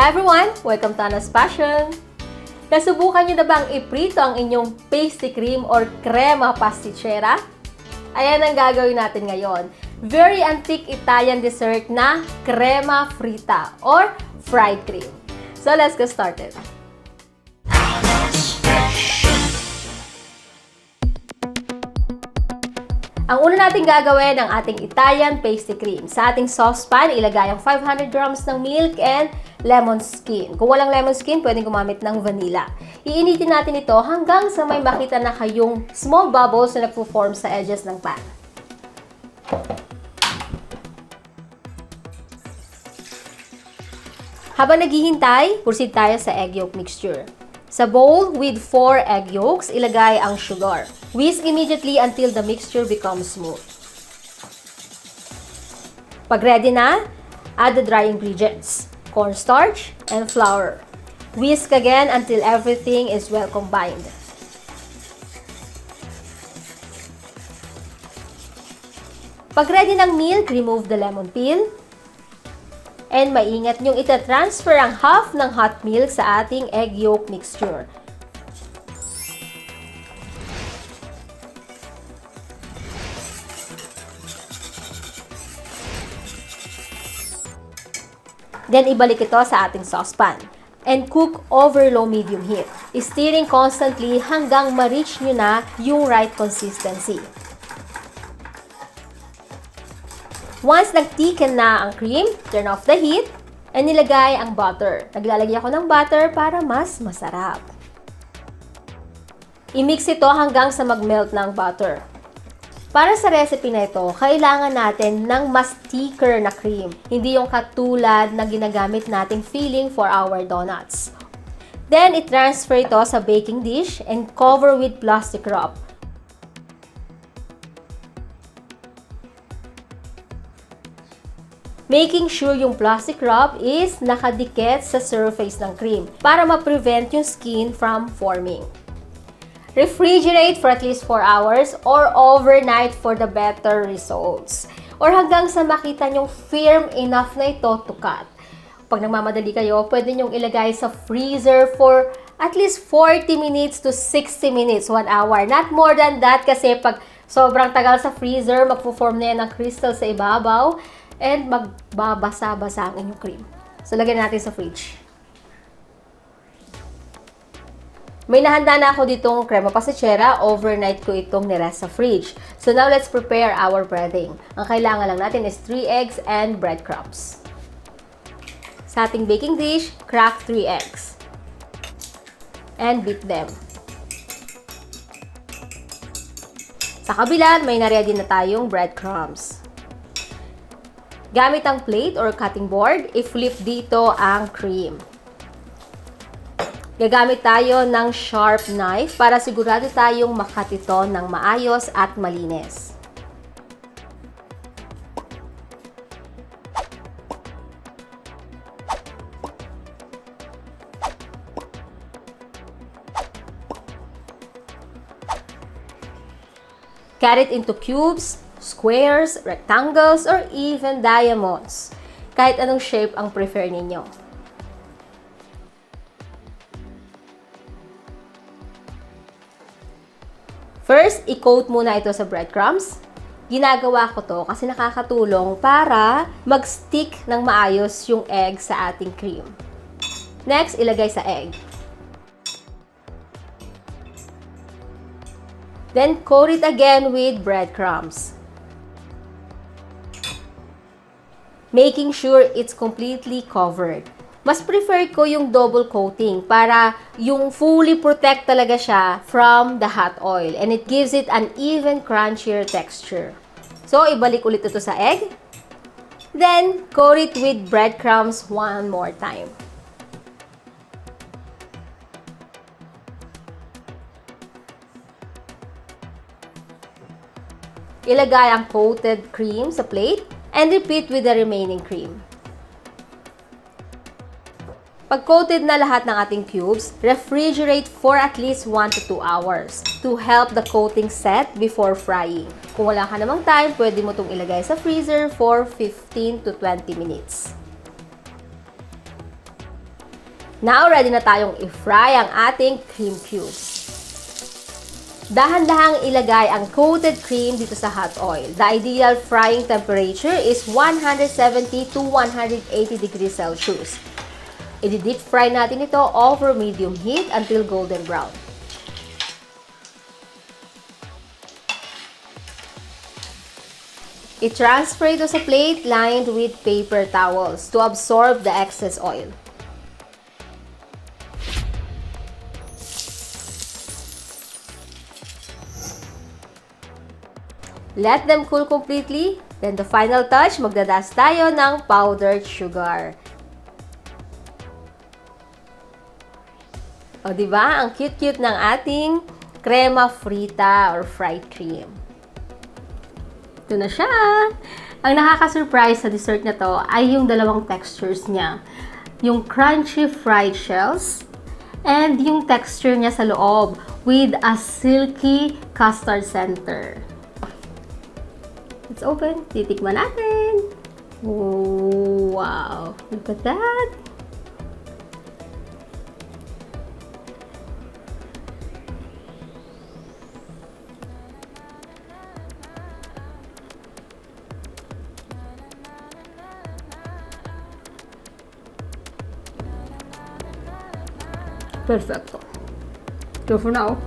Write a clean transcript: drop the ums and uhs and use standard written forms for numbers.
Hi everyone! Welcome to Ana's Passion! Nasubukan niyo na bang iprito ang inyong pastry cream or crema pasticcera? Ayan ang gagawin natin ngayon. Very antique Italian dessert na crema fritta or fried cream. So let's get started. Ang una natin gagawin ang ating Italian pastry cream. Sa ating saucepan, ilagay ang 500 grams ng milk and lemon skin. Kung walang lemon skin, pwedeng gumamit ng vanilla. Iinitin natin ito hanggang sa may makita na kayong small bubbles na nagpo-form sa edges ng pan. Habang naghihintay, proceed tayo sa egg yolk mixture. Sa bowl with 4 egg yolks, ilagay ang sugar. Whisk immediately until the mixture becomes smooth. Pag ready na, add the dry ingredients, cornstarch and flour. Whisk again until everything is well combined. Pag ready ng milk, remove the lemon peel. And maingat niyong itatransfer ang half ng hot milk sa ating egg yolk mixture. Then, ibalik ito sa ating saucepan. And cook over low-medium heat. Stirring constantly hanggang ma-reach nyo na yung right consistency. Once nag-thicken na ang cream, turn off the heat and nilagay ang butter. Naglalagay ako ng butter para mas masarap. I-mix ito hanggang sa mag-melt ng butter. Para sa recipe na ito, kailangan natin ng mas thicker na cream. Hindi yung katulad na ginagamit nating filling for our donuts. Then, i-transfer ito sa baking dish and cover with plastic wrap. Making sure yung plastic wrap is nakadikit sa surface ng cream para ma-prevent yung skin from forming. Refrigerate for at least 4 hours or overnight for the better results. Or hanggang sa makita nyong firm enough na ito to cut. Pag nagmamadali kayo, pwede nyong ilagay sa freezer for at least 40 minutes to 60 minutes, 1 hour. Not more than that kasi pag sobrang tagal sa freezer, magpo-form na yan ng crystal sa ibabaw and magbabasa-basa ang inyong cream. So, lagyan natin sa fridge. May nahanda na ako ditong crema pasticcera. Overnight ko itong nirest sa fridge. So, now let's prepare our breading. Ang kailangan lang natin is 3 eggs and breadcrumbs. Sa ating baking dish, crack 3 eggs. And beat them. Sa kabila, may na-ready na tayong breadcrumbs. Gamit ang plate or cutting board, i-flip dito ang cream. Gagamit tayo ng sharp knife para sigurado tayong makat ito ng maayos at malinis. Cut it into cubes, squares, rectangles, or even diamonds. Kahit anong shape ang prefer ninyo. First, i-coat muna ito sa breadcrumbs. Ginagawa ko to kasi nakakatulong para mag-stick ng maayos yung egg sa ating cream. Next, ilagay sa egg. Then, coat it again with breadcrumbs. Making sure it's completely covered. Mas prefer ko yung double coating para yung fully protect talaga siya from the hot oil and it gives it an even crunchier texture. So, ibalik ulit ito sa egg. Then, coat it with breadcrumbs one more time. Ilagay ang coated cream sa plate and repeat with the remaining cream. Pag coated na lahat ng ating cubes, refrigerate for at least 1 to 2 hours to help the coating set before frying. Kung wala ka namang time, pwede mo itong ilagay sa freezer for 15 to 20 minutes. Now, ready na tayong i-fry ang ating cream cubes. Dahan-dahang ilagay ang coated cream dito sa hot oil. The ideal frying temperature is 170 to 180 degrees Celsius. I-deep fry natin ito over medium heat until golden brown. I-transfer ito sa plate lined with paper towels to absorb the excess oil. Let them cool completely. Then the final touch, magdadust tayo ng powdered sugar. O diba? Ang cute-cute ng ating crema fritta or fried cream. Ito na siya! Ang nakaka-surprise sa dessert na to ay yung dalawang textures niya. Yung crunchy fried shells and yung texture niya sa loob with a silky custard center. Let's open. Titikman natin. Oh, wow. Look at that. Perfecto. So for now,